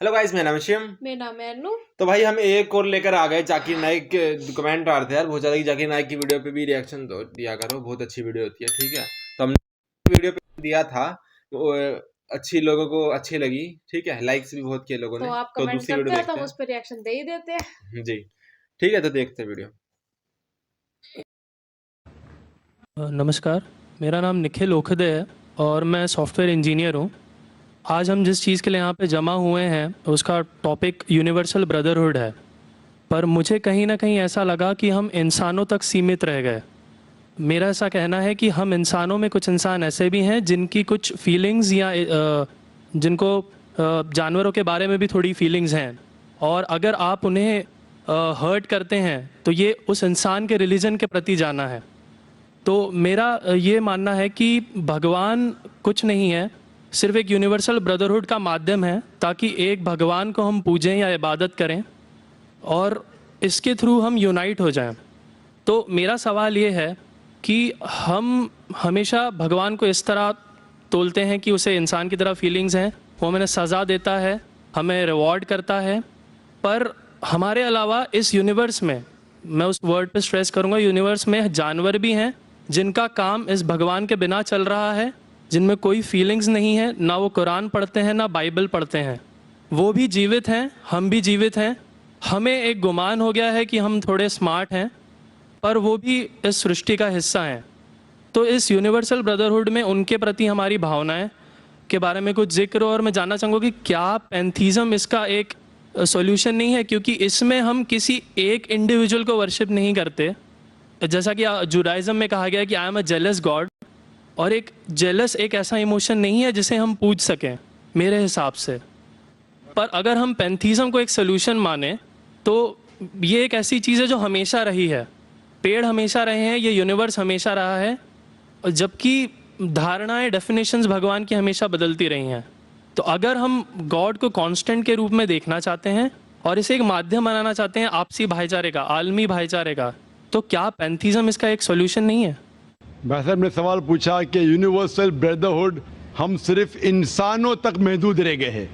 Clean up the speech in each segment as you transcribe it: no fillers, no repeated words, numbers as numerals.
Hello guys, मेरा नाम है शिवम। मेरा नाम है अनु। तो भाई हम एक और लेकर आ गए। जाकिर नाइक के कमेंट आ रहे थे यार बहुत ज़्यादा कि जाकिर नाइक की वीडियो पे भी रिएक्शन दो दिया करो, बहुत अच्छी वीडियो होती है। ठीक है, तो हमने वीडियो पे दिया था, वो अच्छी लोगों को अच्छी लगी। ठीक है, लाइक्स भी बहुत किए लोगों तो ने। आप तो कमेंट दूसरी करते वीडियो हो तो देखते हम उस पर रिएक्शन दे ही देते हैं। हैं जी। ठीक है, तो देखते हैं वीडियो। नमस्कार, मेरा नाम निखिल ओखदे है और मैं सॉफ्टवेयर इंजीनियर हूँ। आज हम जिस चीज़ के लिए यहाँ पे जमा हुए हैं उसका टॉपिक यूनिवर्सल ब्रदरहुड है। पर मुझे कहीं ना कहीं ऐसा लगा कि हम इंसानों तक सीमित रह गए। मेरा ऐसा कहना है कि हम इंसानों में कुछ इंसान ऐसे भी हैं जिनकी कुछ फीलिंग्स या जिनको जानवरों के बारे में भी थोड़ी फीलिंग्स हैं, और अगर आप उन्हें हर्ट करते हैं तो ये उस इंसान के रिलीजन के प्रति जाना है। तो मेरा ये मानना है कि भगवान कुछ नहीं है, सिर्फ एक यूनिवर्सल ब्रदरहुड का माध्यम है ताकि एक भगवान को हम पूजें या इबादत करें और इसके थ्रू हम यूनाइट हो जाएं। तो मेरा सवाल ये है कि हम हमेशा भगवान को इस तरह तोलते हैं कि उसे इंसान की तरह फीलिंग्स हैं, वो हमें सज़ा देता है, हमें रिवॉर्ड करता है। पर हमारे अलावा इस यूनिवर्स में, मैं उस वर्ड पे स्ट्रेस करूँगा, यूनिवर्स में जानवर भी हैं जिनका काम इस भगवान के बिना चल रहा है, जिनमें कोई फीलिंग्स नहीं है, ना वो कुरान पढ़ते हैं ना बाइबल पढ़ते हैं। वो भी जीवित हैं, हम भी जीवित हैं। हमें एक गुमान हो गया है कि हम थोड़े स्मार्ट हैं, पर वो भी इस सृष्टि का हिस्सा हैं। तो इस यूनिवर्सल ब्रदरहुड में उनके प्रति हमारी भावनाएं के बारे में कुछ जिक्र, और मैं जानना चाहूँगा कि क्या पैंथीज़म इसका एक सॉल्यूशन नहीं है, क्योंकि इसमें हम किसी एक इंडिविजुअल को वर्शिप नहीं करते। जैसा कि जुडाइज़म में कहा गया है कि I am a jealous God, और एक जेलस एक ऐसा इमोशन नहीं है जिसे हम पूज सकें मेरे हिसाब से। पर अगर हम पैंथीज़म को एक सोल्यूशन माने तो ये एक ऐसी चीज़ है जो हमेशा रही है। पेड़ हमेशा रहे हैं, ये यूनिवर्स हमेशा रहा है, और जबकि धारणाएं, डेफिनेशंस भगवान की हमेशा बदलती रही हैं। तो अगर हम गॉड को कांस्टेंट के रूप में देखना चाहते हैं और इसे एक माध्यम बनाना चाहते हैं आपसी भाईचारे का, आलमी भाईचारे का, तो क्या पैंथीज़म इसका एक सॉल्यूशन नहीं है? भाई साहब ने सवाल पूछा कि यूनिवर्सल ब्रदरहुड हम सिर्फ इंसानों तक महदूद रह गए हैं,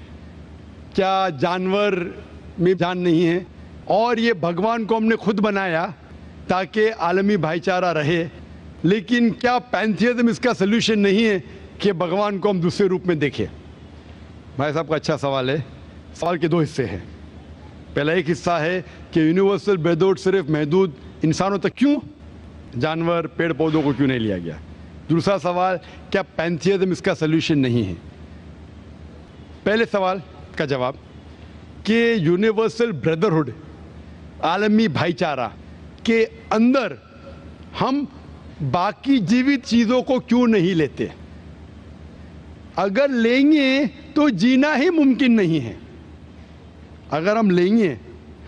क्या जानवर में जान नहीं है? और ये भगवान को हमने खुद बनाया ताकि आलमी भाईचारा रहे, लेकिन क्या पैंथीज़म इसका सल्यूशन नहीं है कि भगवान को हम दूसरे रूप में देखें? भाई साहब का अच्छा सवाल है। सवाल के दो हिस्से हैं। पहला एक हिस्सा है कि यूनिवर्सल ब्रदरहुड सिर्फ महदूद इंसानों तक क्यों, जानवर पेड़ पौधों को क्यों नहीं लिया गया? दूसरा सवाल, क्या पैंथीज़म इसका सल्यूशन नहीं है? पहले सवाल का जवाब कि यूनिवर्सल ब्रदरहुड, आलमी भाईचारा के अंदर हम बाकी जीवित चीज़ों को क्यों नहीं लेते? अगर लेंगे तो जीना ही मुमकिन नहीं है। अगर हम लेंगे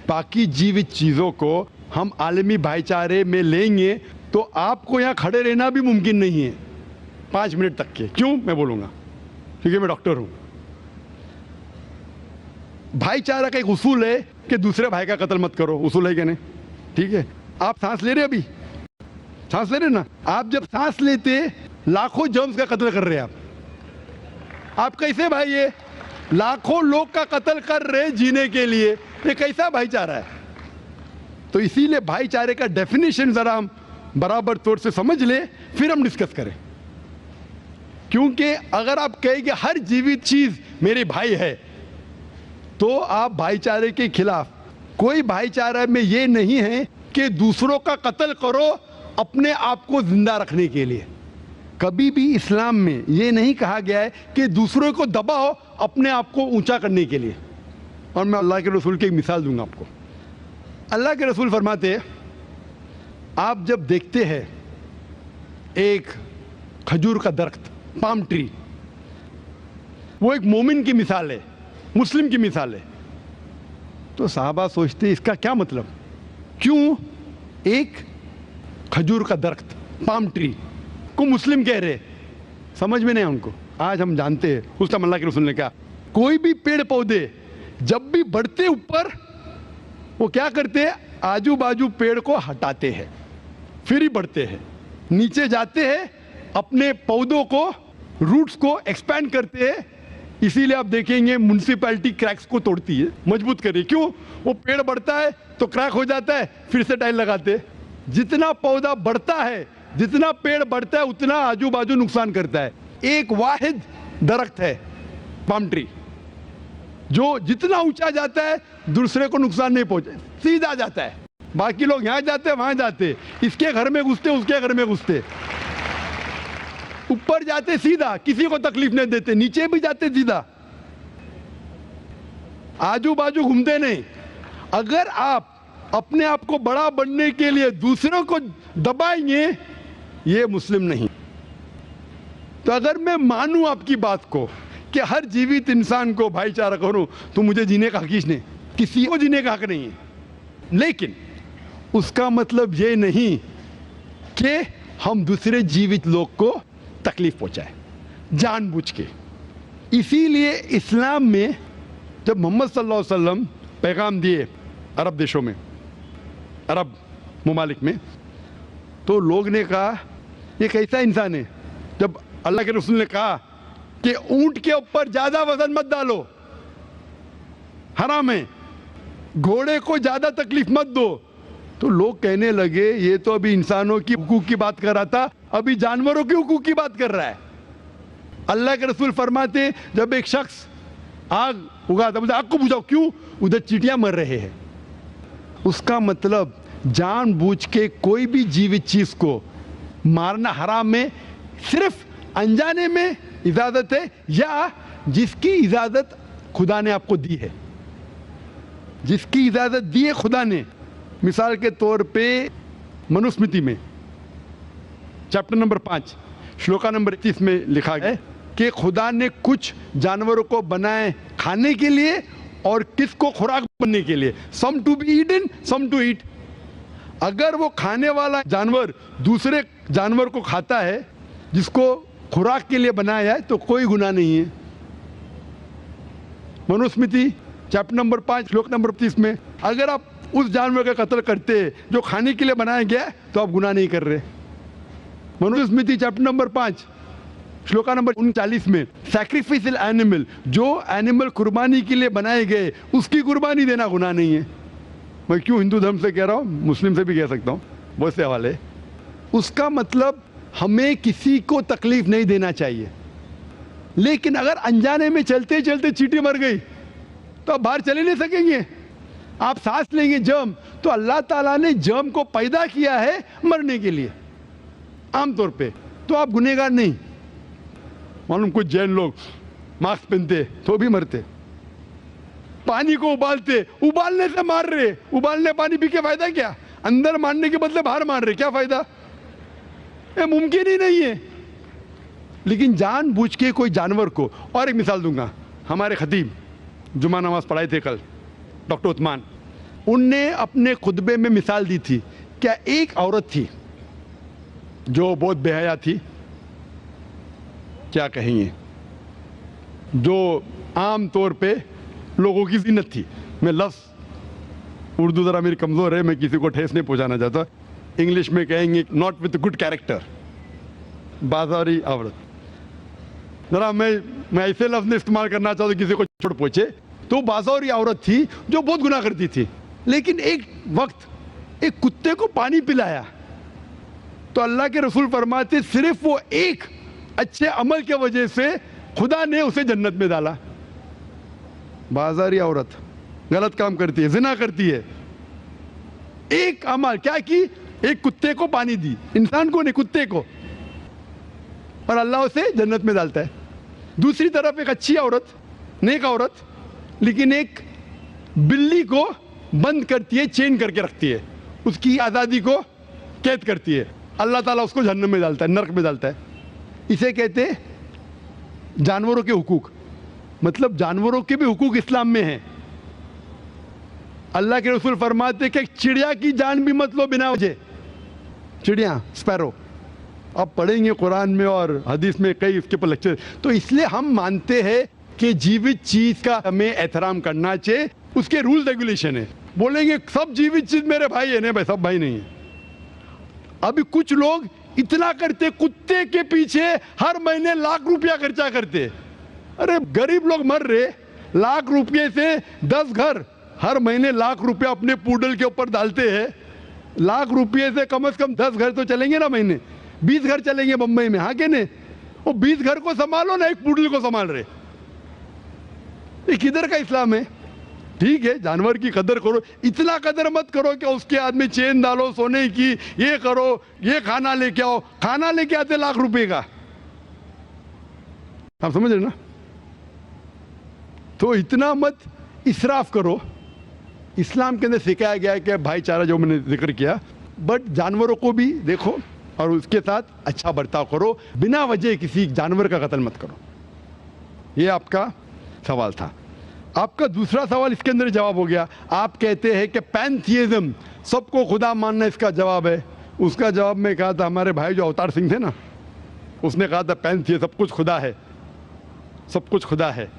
बाकी जीवित चीज़ों को, हम आलमी भाईचारे में लेंगे, तो आपको यहाँ खड़े रहना भी मुमकिन नहीं है 5 मिनट तक के। क्यों मैं बोलूँगा? क्योंकि मैं डॉक्टर हूँ। भाईचारा का एक उसूल है कि दूसरे भाई का कत्ल मत करो, उसूल है कि नहीं? ठीक है, आप सांस ले रहे, अभी सांस ले रहे ना, आप जब सांस लेते लाखों जर्म्स का कत्ल कर रहे हैं आप कैसे भाई? ये लाखों लोग का कत्ल कर रहे जीने के लिए, ये कैसा भाईचारा है? तो इसीलिए भाईचारे का डेफिनेशन जरा हम बराबर तौर से समझ ले, फिर हम डिस्कस करें। क्योंकि अगर आप कहेंगे हर जीवित चीज मेरे भाई है, तो आप भाईचारे के खिलाफ। कोई भाईचारा में ये नहीं है कि दूसरों का कत्ल करो अपने आप को जिंदा रखने के लिए। कभी भी इस्लाम में ये नहीं कहा गया है कि दूसरों को दबाओ अपने आप को ऊंचा करने के लिए। और मैं अल्लाह के रसूल की एक मिसाल दूंगा आपको। अल्लाह के रसूल फरमाते हैं, आप जब देखते हैं एक खजूर का दरख्त, पाम ट्री, वो एक मोमिन की मिसाल है, मुस्लिम की मिसाल है, तो साहबा सोचते इसका क्या मतलब? क्यों एक खजूर का दरख्त, पाम ट्री को मुस्लिम कह रहे? समझ में नहीं उनको। आज हम जानते हैं, उस टाइम अल्लाह के रसूल ने कहा, कोई भी पेड़ पौधे जब भी बढ़ते ऊपर, वो क्या करते हैं? आजू बाजू पेड़ को हटाते हैं, फिर ही बढ़ते हैं। नीचे जाते हैं, अपने पौधों को, रूट्स को एक्सपैंड करते हैं, इसीलिए आप देखेंगे म्युनिसिपैलिटी क्रैक्स को तोड़ती है, मजबूत कर रही है। क्यों? वो पेड़ बढ़ता है तो क्रैक हो जाता है, फिर से टाइल लगाते हैं। जितना पौधा बढ़ता है, जितना पेड़ बढ़ता है, उतना आजू बाजू नुकसान करता है। एक वाहिद दरख्त है पाम ट्री, जो जितना ऊंचा जाता है दूसरे को नुकसान नहीं पहुंचे, सीधा जाता है। बाकी लोग यहां जाते वहां जाते, इसके घर में घुसते उसके घर में घुसते, ऊपर जाते सीधा, किसी को तकलीफ नहीं देते, नीचे भी जाते सीधा, आजू बाजू घूमते नहीं। अगर आप अपने आप को बड़ा बनने के लिए दूसरों को दबाएंगे, ये मुस्लिम नहीं। तो अगर मैं मानूं आपकी बात को कि हर जीवित इंसान को भाईचारा करूं, तो मुझे जीने का हक ही नहीं, किसी को जीने का हक नहीं है। लेकिन उसका मतलब ये नहीं कि हम दूसरे जीवित लोग को तकलीफ पहुंचाए जानबूझ के। इसीलिए इस्लाम में जब मोहम्मद सल्लल्लाहु अलैहि वसल्लम पैगाम दिए अरब देशों में, अरब मुमालिक में, तो लोग ने कहा ये कैसा इंसान है। जब अल्लाह के रसूल ने कहा कि ऊंट के ऊपर ज्यादा वजन मत डालो, हराम है, घोड़े को ज्यादा तकलीफ मत दो, तो लोग कहने लगे ये तो अभी इंसानों की हुकूक की बात कर रहा था, अभी जानवरों की हुकूक की बात कर रहा है। अल्लाह के रसूल फरमाते जब एक शख्स आग उगाता, मुझे आग को बुझाओ, क्यों? उधर चींटियां मर रहे हैं। उसका मतलब जानबूझ के कोई भी जीवित चीज को मारना हराम है। सिर्फ अनजाने में इजाजत है, या जिसकी इजाजत खुदा ने आपको दी है, जिसकी इजाजत दी है खुदा ने। मिसाल के तौर पे मनुस्मृति में चैप्टर नंबर 5 श्लोका नंबर 30 में लिखा है कि खुदा ने कुछ जानवरों को बनाए खाने के लिए और किसको खुराक बनने के लिए, some to be eaten some to eat. अगर वो खाने वाला जानवर दूसरे जानवर को खाता है जिसको खुराक के लिए बनाया है, तो कोई गुनाह नहीं है। मनुस्मृति चैप्टर नंबर 5 श्लोक नंबर 30 में अगर आप उस जानवर का कत्ल करते जो खाने के लिए बनाया गया, तो आप गुनाह नहीं कर रहे। Manusmriti chapter number 5 shloka number 39 में सैक्रिफिशियल एनिमल, जो एनिमल कुर्बानी के लिए बनाए गए, उसकी कुर्बानी देना गुनाह नहीं है। मैं क्यों हिंदू धर्म से कह रहा हूँ, मुस्लिम से भी कह सकता हूँ, बहुत से हवाले। उसका मतलब हमें किसी को तकलीफ नहीं देना चाहिए। लेकिन अगर अनजाने में चलते चलते चींटी मर गई, तो आप बाहर चले नहीं सकेंगे। आप सांस लेंगे जर्म, तो अल्लाह ताला ने जर्म को पैदा किया है मरने के लिए आमतौर पे, तो आप गुनहगार नहीं। मालूम कुछ जैन लोग मास्क पहनते तो भी मरते, पानी को उबालते, उबालने से मार रहे, उबालने पानी पी के फायदा क्या? अंदर मारने के बदले बाहर मार रहे, क्या फायदा? ये मुमकिन ही नहीं है। लेकिन जानबूझ के कोई जानवर को, और एक मिसाल दूंगा, हमारे खतीब जुमा नमाज पढ़ाए थे कल, डॉक्टर उस्मान, उनने अपने खुतबे में मिसाल दी थी। क्या एक औरत थी जो बहुत बेहया थी, क्या कहेंगे, जो आम तौर पे लोगों की जीनत थी। मैं लफ्ज़ उर्दू ज़रा मेरी कमज़ोर है, मैं किसी को ठेस नहीं पहुंचाना चाहता। इंग्लिश में कहेंगे नॉट विथ गुड कैरेक्टर, बाजारी औरत। ज़रा मैं ऐसे लफ्ज़ नहीं इस्तेमाल करना चाहता किसी को छोड़ पहुंचे। तो बाजारी औरत थी जो बहुत गुनाह करती थी, लेकिन एक वक्त एक कुत्ते को पानी पिलाया, तो अल्लाह के रसूल फरमाते सिर्फ वो एक अच्छे अमल के वजह से खुदा ने उसे जन्नत में डाला। बाजारी औरत गलत काम करती है, जिना करती है, एक अमल क्या की, एक कुत्ते को पानी दी, इंसान को नहीं कुत्ते को, और अल्लाह उसे जन्नत में डालता है। दूसरी तरफ एक अच्छी औरत, नेक औरत, लेकिन एक बिल्ली को बंद करती है, चेन करके रखती है, उसकी आज़ादी को कैद करती है, अल्लाह ताला उसको जहन्नम में डालता है, नरक में डालता है। इसे कहते जानवरों के हुकूक। मतलब जानवरों के भी हुकूक इस्लाम में हैं। अल्लाह के रसूल फरमाते कि चिड़िया की जान भी मत लो बिना वजह। चिड़िया, स्पैरो, आप पढ़ेंगे कुरान में और हदीस में कई इसके पर लेक्चर। तो इसलिए हम मानते हैं कि जीवित चीज का हमें एहतराम करना चाहिए, उसके रूल रेगुलेशन है। बोलेंगे सब जीवित चीज मेरे भाई है, नहीं भाई, सब भाई नहीं है। अभी कुछ लोग इतना करते, कुत्ते के पीछे हर महीने लाख रुपया खर्चा करते, अरे गरीब लोग मर रहे, लाख रुपए से 10 घर हर महीने लाख रुपया अपने पूडल के ऊपर डालते हैं। लाख रुपये से कम 10 घर तो चलेंगे ना महीने, 20 घर चलेंगे मुंबई में, हाँ के नहीं? वो 20 घर को संभालो ना, एक पूडल को संभाल रहे। ये किधर का इस्लाम है? ठीक है, जानवर की कदर करो, इतना कदर मत करो कि उसके हाथ में चेन डालो सोने की, ये करो, ये खाना लेके आओ। खाना लेके आते लाख रुपए का, आप समझ रहे ना? तो इतना मत इसराफ करो। इस्लाम के अंदर सिखाया गया है कि भाईचारा, जो मैंने जिक्र किया, बट जानवरों को भी देखो और उसके साथ अच्छा बर्ताव करो, बिना वजह किसी जानवर का कत्ल मत करो। ये आपका सवाल था। आपका दूसरा सवाल इसके अंदर जवाब हो गया। आप कहते हैं कि पैंथियज्म, सबको खुदा मानना इसका जवाब है। उसका जवाब में कहा था, हमारे भाई जो अवतार सिंह थे ना, उसने कहा था पैंथियज्म, सब कुछ खुदा है, सब कुछ खुदा है।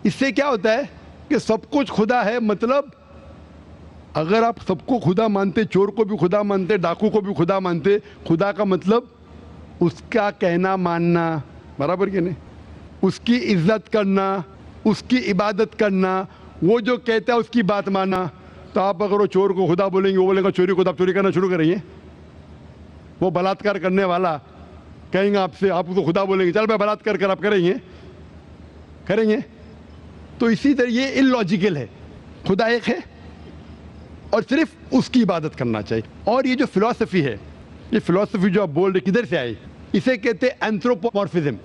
इससे क्या होता है कि सब कुछ खुदा है, मतलब अगर आप सबको खुदा मानते, चोर को भी खुदा मानते, डाकू को भी खुदा मानते, खुदा का मतलब उसका कहना मानना, बराबर कि नहीं? उसकी इज्जत करना, उसकी इबादत करना, वो जो कहता है उसकी बात मानना। तो आप अगर वो चोर को खुदा बोलेंगे, वो बोलेगा चोरी को, आप चोरी करना शुरू करेंगे। वो बलात्कार करने वाला कहेंगे आपसे, आप उसको खुदा बोलेंगे, चल मैं बलात्कार कर, आप करेंगे? करेंगे? तो इसी तरह ये इलॉजिकल है। खुदा एक है और सिर्फ उसकी इबादत करना चाहिए। और ये जो फिलॉसफी है, ये फिलॉसफी जो आप बोल रहे, किधर से आई? इसे कहते हैं एंथ्रोपोमॉर्फिज्म।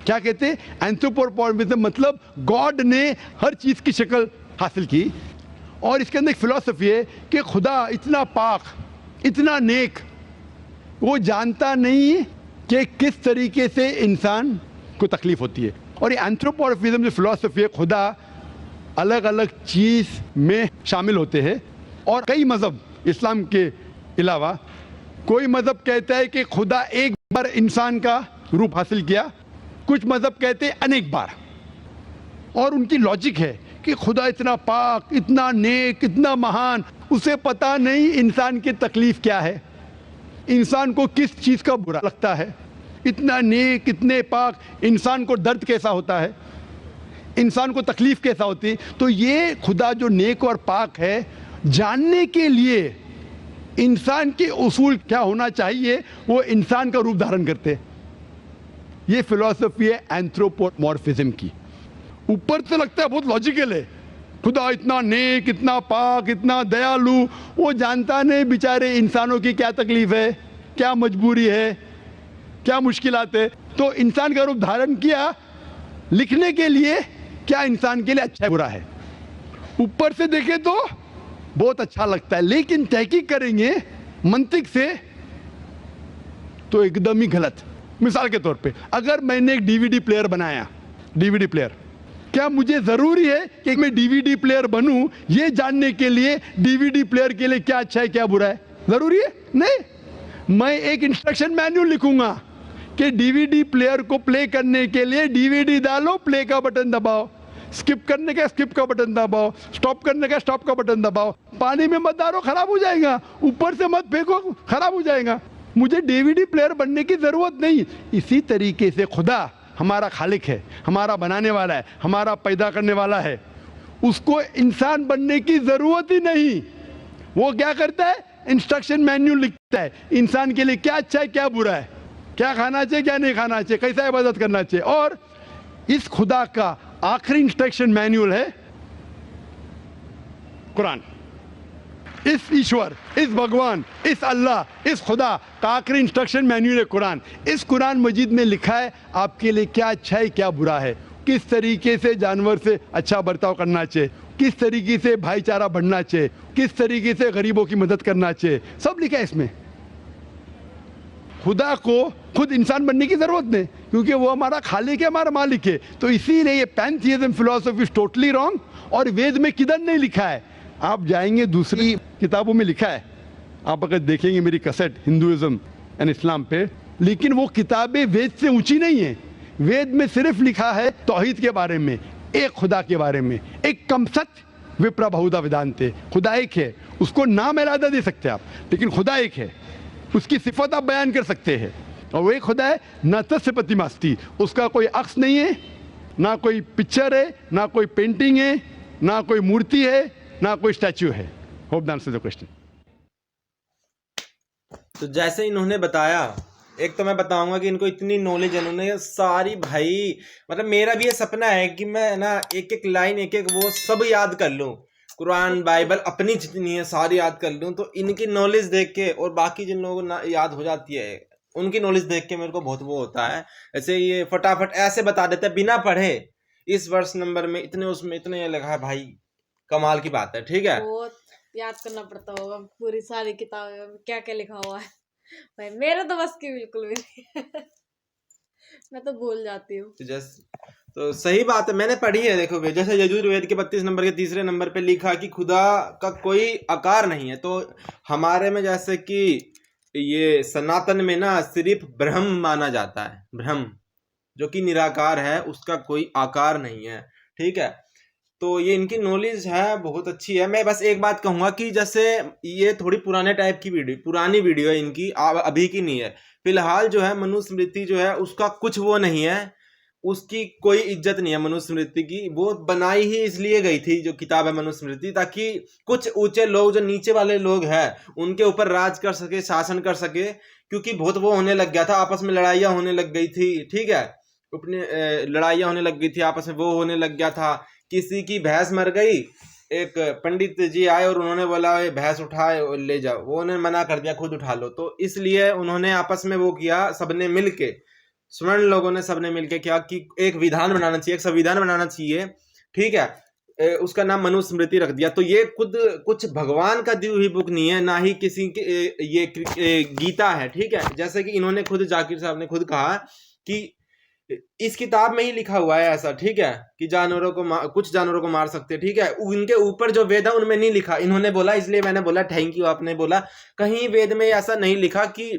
क्या कहते हैं? एंथ्रोपोमॉर्फिज्म, मतलब गॉड ने हर चीज की शक्ल हासिल की। और इसके अंदर एक फिलॉसफी है कि खुदा इतना पाक, इतना नेक, वो जानता नहीं कि किस तरीके से इंसान को तकलीफ होती है। और ये एंथ्रोपोमॉर्फिज्म जो फिलॉसफी है, खुदा अलग अलग चीज में शामिल होते हैं। और कई मजहब, इस्लाम के अलावा कोई मजहब कहता है कि खुदा एक बार इंसान का रूप हासिल किया, कुछ मजहब कहते हैं अनेक बार। और उनकी लॉजिक है कि खुदा इतना पाक, इतना नेक, इतना महान, उसे पता नहीं इंसान की तकलीफ क्या है, इंसान को किस चीज का बुरा लगता है। इतना नेक, इतने पाक, इंसान को दर्द कैसा होता है, इंसान को तकलीफ कैसा होती है। तो ये खुदा जो नेक और पाक है, जानने के लिए इंसान के उसूल क्या होना चाहिए, वो इंसान का रूप धारण करते हैं। ये फिलॉसफी है एंथ्रोपोमॉर्फिज्म की। ऊपर से लगता है बहुत लॉजिकल है, खुदा इतना नेक, इतना पाक, इतना दयालु, वो जानता नहीं बेचारे इंसानों की क्या तकलीफ है, क्या मजबूरी है, क्या मुश्किलात है। तो इंसान का रूप धारण किया लिखने के लिए, क्या इंसान के लिए अच्छा है बुरा है। ऊपर से देखें तो बहुत अच्छा लगता है, लेकिन तहकीक करेंगे मंतिक से तो एकदम ही गलत। मिसाल के तौर पे, अगर मैंने एक डीवीडी प्लेयर बनाया, डीवीडी प्लेयर, क्या मुझे जरूरी है कि मैं डीवीडी प्लेयर बनूं ये जानने के लिए डीवीडी प्लेयर के लिए क्या अच्छा है क्या बुरा है? जरूरी है? नहीं। मैं एक इंस्ट्रक्शन मैन्युअल लिखूंगा कि डीवीडी प्लेयर को प्ले करने के लिए डीवीडी डालो, प्ले का बटन दबाओ, स्किप करने का स्किप का बटन दबाओ, स्टॉप करने का स्टॉप का बटन दबाओ। पानी में मत डालो, खराब हो जाएगा, ऊपर से मत फेंको, खराब हो जाएगा। मुझे डीवीडी प्लेयर बनने की जरूरत नहीं। इसी तरीके से खुदा हमारा खालिक है, हमारा बनाने वाला है, हमारा पैदा करने वाला है, उसको इंसान बनने की जरूरत ही नहीं। वो क्या करता है? इंस्ट्रक्शन मैन्युअल लिखता है, इंसान के लिए क्या अच्छा है क्या बुरा है, क्या खाना चाहिए क्या नहीं खाना चाहिए, कैसा इबादत करना चाहिए। और इस खुदा का आखिरी इंस्ट्रक्शन मैन्युअल है कुरान। इस ईश्वर, इस भगवान, इस अल्लाह, इस खुदा का आखिरी इंस्ट्रक्शन मैन्युअल है कुरान। इस कुरान मजीद में लिखा है आपके लिए क्या अच्छा है क्या बुरा है, किस तरीके से जानवर से अच्छा बर्ताव करना चाहिए, किस तरीके से भाईचारा बढ़ना चाहिए, किस तरीके से गरीबों की मदद करना चाहिए, सब लिखा है इसमें। खुदा को खुद इंसान बनने की जरूरत नहीं, क्योंकि वो हमारा खालिक है, हमारा मालिक है। तो इसीलिए ये पैंथियज्म फिलॉसफी इज टोटली रॉन्ग। और वेद में किधर नहीं लिखा है, आप जाएंगे दूसरी किताबों में लिखा है, आप अगर देखेंगे मेरी कैसेट हिंदुइज्म एंड इस्लाम पे, लेकिन वो किताबें वेद से ऊंची नहीं है। वेद में सिर्फ लिखा है तौहीद के बारे में, एक खुदा के बारे में, एक कम सत्य विप्र बहुधा वेदांते, खुदा एक है, उसको नाम इरादा दे सकते हैं आप, लेकिन खुदा एक है, उसकी सिफत आप बयान कर सकते हैं। और वो एक खुदा है न तस्य प्रतिमास्ति, उसका कोई अक्स नहीं है ना कोई पिक्चर है, ना कोई पेंटिंग है, ना कोई मूर्ति है, ना कोई स्टैच्यू है। Hope the answer the question. तो जैसे इन्होंने बताया, एक तो मैं बताऊंगा कि इनको इतनी नॉलेज है, इन्होंने सारी भाई, मतलब मेरा भी ये सपना है कि मैं ना एक एक लाइन, एक एक वो सब याद कर लूं, कुरान बाइबल अपनी जितनी है सारी याद कर लूं। तो इनकी नॉलेज देख के, और बाकी जिन लोगों को ना याद हो जाती है, उनकी नॉलेज देख के मेरे को बहुत वो होता है। ऐसे ये फटाफट ऐसे बता देते हैं बिना पढ़े, इस वर्ष नंबर में इतने, उसमें इतने, ये लिखा है भाई, कमाल की बात है। ठीक है, बहुत याद करना पड़ता होगा पूरी सारी किताबें में क्या क्या लिखा हुआ है। भाई मेरे तो बस की बिल्कुल भी नहीं है। मैं तो भूल जाती हूँ। तो सही बात है, मैंने पढ़ी है। देखो भाई, जैसे यजुर्वेद के 32 नंबर के तीसरे नंबर पे लिखा कि खुदा का कोई आकार नहीं है। तो हमारे में जैसे कि ये सनातन में ना सिर्फ ब्रह्म माना जाता है, ब्रह्म जो कि निराकार है, उसका कोई आकार नहीं है। ठीक है, तो ये इनकी नॉलेज है, बहुत अच्छी है। मैं बस एक बात कहूंगा कि जैसे ये थोड़ी पुराने टाइप की वीडियो, पुरानी वीडियो है इनकी, अभी की नहीं है। फिलहाल जो है मनुस्मृति जो है उसका कुछ वो नहीं है, उसकी कोई इज्जत नहीं है मनुस्मृति की। वो बनाई ही इसलिए गई थी जो किताब है मनुस्मृति, ताकि कुछ ऊंचे लोग, जो नीचे वाले लोग हैं, उनके ऊपर राज कर सके, शासन कर सके। क्योंकि बहुत वो होने लग गया था, आपस में लड़ाइयाँ होने लग गई थी। ठीक है, अपने लड़ाइयाँ होने लग गई थी, आपस में वो होने लग गया था। किसी की भैंस मर गई, एक पंडित जी आए और उन्होंने बोला ये भैंस उठाए और ले जाओ, वो उन्होंने मना कर दिया, खुद उठा लो। तो इसलिए उन्होंने आपस में वो किया, सबने मिलके, स्वर्ण लोगों ने सबने मिलके क्या कि एक विधान बनाना चाहिए, एक संविधान बनाना चाहिए। ठीक है, उसका नाम मनुस्मृति रख दिया। तो ये खुद कुछ भगवान का दी हुई बुक नहीं है, ना ही किसी की ये गीता है। ठीक है, जैसे कि इन्होंने खुद, जाकिर साहब ने खुद कहा कि इस किताब में ही लिखा हुआ है ऐसा। ठीक है, कि जानवरों को कुछ जानवरों को मार सकते हैं। ठीक है, उनके ऊपर जो वेद है उनमें नहीं लिखा, इन्होंने बोला, इसलिए मैंने बोला थैंक यू, आपने बोला। कहीं वेद में ऐसा नहीं लिखा कि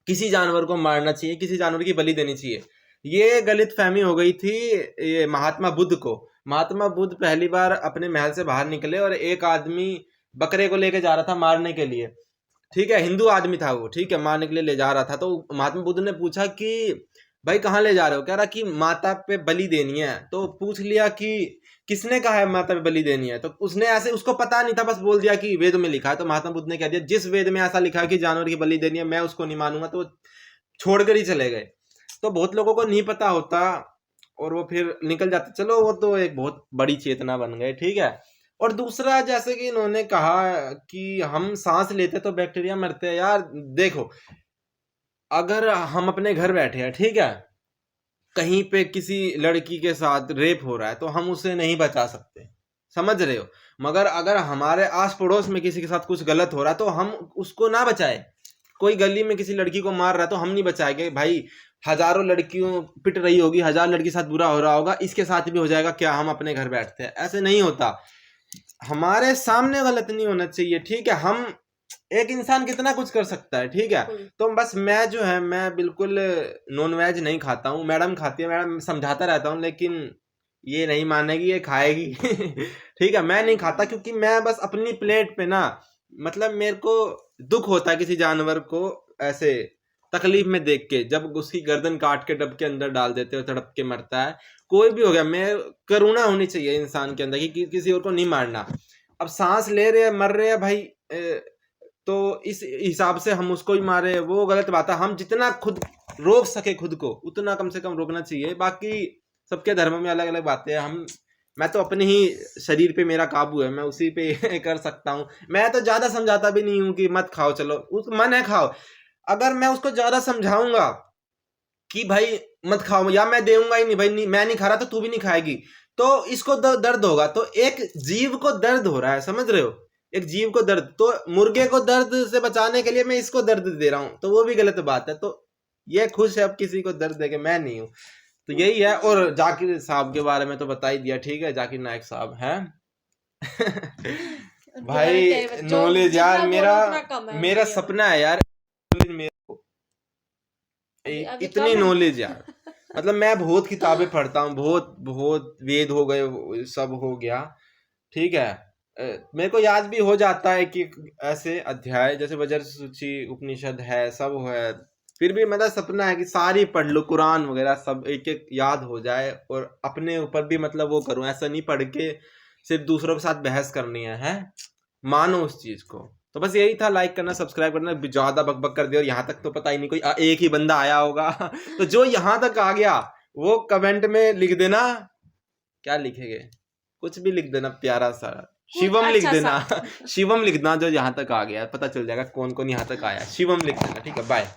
किसी जानवर को मारना चाहिए, किसी जानवर की बलि देनी चाहिए। ये गलत फहमी हो गई थी ये महात्मा बुद्ध को। महात्मा बुद्ध पहली बार अपने महल से बाहर निकले और एक आदमी बकरे को लेके जा रहा था मारने के लिए। ठीक है, हिंदू आदमी था वो। ठीक है, मारने के लिए ले जा रहा था। तो महात्मा बुद्ध ने पूछा कि भाई कहाँ ले जा रहे हो? कह रहा कि माता पे बलि देनी है। तो पूछ लिया कि किसने कहा है माता पे बलि देनी है? तो उसने ऐसे, उसको पता नहीं था, बस बोल दिया कि वेद में लिखा है। तो महात्मा बुद्ध ने कह दिया जिस वेद में ऐसा लिखा है कि जानवर की बलि देनी है, मैं उसको नहीं मानूंगा। तो छोड़कर ही चले गए। तो बहुत लोगों को नहीं पता होता और वो फिर निकल जाते। चलो, वो तो एक बहुत बड़ी चेतना बन गए। ठीक है, और दूसरा जैसे कि इन्होंने कहा कि हम सांस लेते तो बैक्टीरिया मरते हैं। यार देखो, अगर हम अपने घर बैठे हैं, ठीक है, कहीं पे किसी लड़की के साथ रेप हो रहा है, तो हम उसे नहीं बचा सकते, समझ रहे हो? मगर अगर हमारे आस पड़ोस में किसी के साथ कुछ गलत हो रहा है तो हम उसको ना बचाए। कोई गली में किसी लड़की को मार रहा है तो हम नहीं बचाएंगे। भाई हजारों लड़कियों पिट रही होगी, 1000 लड़की साथ बुरा हो रहा होगा, इसके साथ भी हो जाएगा क्या? हम अपने घर बैठते हैं, ऐसे नहीं होता। हमारे सामने गलत नहीं होना चाहिए। ठीक है, हम एक इंसान कितना कुछ कर सकता है। ठीक है, तो बस मैं जो है, मैं बिल्कुल नॉन वेज नहीं खाता हूँ। मैडम खाती है, मैडम समझाता रहता हूँ, लेकिन ये नहीं मानेगी, ये खाएगी। ठीक है, मैं नहीं खाता क्योंकि मैं बस अपनी प्लेट पे ना, मतलब मेरे को दुख होता है किसी जानवर को ऐसे तकलीफ में देख के, जब उसकी गर्दन काट के डब के अंदर डाल देते हो, तड़प के मरता है। कोई भी हो गया, मैं करुणा होनी चाहिए इंसान के अंदर कि किसी और को नहीं मारना। अब सांस ले रहे हैं, मर रहे हैं भाई, तो इस हिसाब से हम उसको ही मारे, वो गलत बात है। हम जितना खुद रोक सके खुद को, उतना कम से कम रोकना चाहिए। बाकी सबके धर्म में अलग अलग बातें हैं। मैं तो अपने ही शरीर पे मेरा काबू है, मैं उसी पे कर सकता हूँ। मैं तो ज्यादा समझाता भी नहीं हूँ कि मत खाओ, चलो उस मन है खाओ। अगर मैं उसको ज्यादा समझाऊंगा कि भाई मत खाओ, या मैं देऊंगा ही नहीं, भाई नहीं, मैं नहीं खा रहा तो तू भी नहीं खाएगी, तो इसको दर्द होगा। तो एक जीव को दर्द हो रहा है, समझ रहे हो? एक जीव को दर्द, तो मुर्गे को दर्द से बचाने के लिए मैं इसको दर्द दे रहा हूं, तो वो भी गलत बात है। तो ये खुश है अब किसी को दर्द देके, मैं नहीं हूं। तो यही है। और जाकिर साहब के बारे में तो बता ही दिया। ठीक है, जाकिर नायक साहब हैं। भाई नॉलेज यार, मेरा सपना है यार, मेरे को इतनी नॉलेज यार। मतलब मैं बहुत किताबें पढ़ता हूँ, बहुत वेद हो गए, सब हो गया। ठीक है, मेरे को याद भी हो जाता है कि ऐसे अध्याय जैसे वज्र सूची उपनिषद है, सब है, फिर भी मेरा सपना है कि सारी पढ़ लूँ, कुरान वगैरह सब एक एक याद हो जाए, और अपने ऊपर भी मतलब वो करूँ, ऐसा नहीं पढ़ के सिर्फ दूसरों के साथ बहस करनी है, मानो उस चीज को। तो बस यही था, लाइक करना, सब्सक्राइब करना, ज्यादा बकबक कर दिया, और यहाँ तक तो पता ही नहीं, कोई एक ही बंदा आया होगा तो जो यहाँ तक आ गया वो कमेंट में लिख देना, क्या लिखेंगे, कुछ भी लिख देना प्यारा सा, शिवम लिख अच्छा देना शिवम लिखना, जो यहाँ तक आ गया, पता चल जाएगा कौन कौन यहाँ तक आया, शिवम लिख देना, ठीक है, बाय।